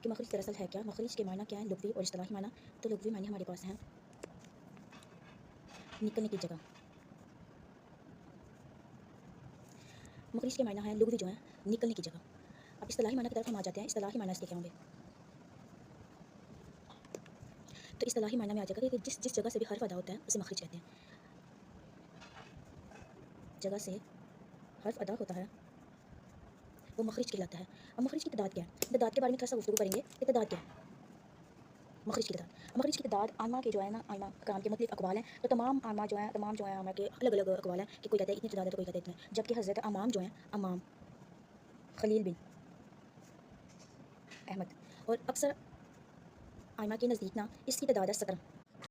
कि मखरिज दरअसल है क्या, मखरिज के मायना क्या है, लुग़वी और इस्तिलाही मायना। तो लुग़वी मायने हमारे पास हैं निकलने की जगह। मखरिज के मायना है लुग़वी जो है निकलने की जगह। अब इस्तिलाही मायना की तरफ हम आ जाते हैं। इस्तिलाही मायना इसके क्या होंगे? तो इस्तिलाही मायना में आ जाएगा कि जिस जिस जगह से भी हर्फ अदा होता है उसे मखरिज कहते हैं। जगह से हर्फ अदा होता है वो मखरिज कहलाता है। अब मखरिज की तादाद क्या है? तादाद के बारे में थोड़ा सा गुफ्तगू करेंगे कि तादाद क्या है मखरिज की तादाद। मखरिज की तादाद आइमा के जो है ना, आइमा कराम के मुख्तलिफ अक़वाल हैं। तो तमाम आइमा जो हैं, तमाम जो हैं आइमा के अलग अलग अक़वाल हैं कि कोई कहता है इतनी तादाद है तो कोई कहता है इतनी। जबकि हज़रत अमाम जो हैं, अमाम खलील बिन अहमद और अक्सर आइमा के नज़दीक ना इसकी तादाद है 17।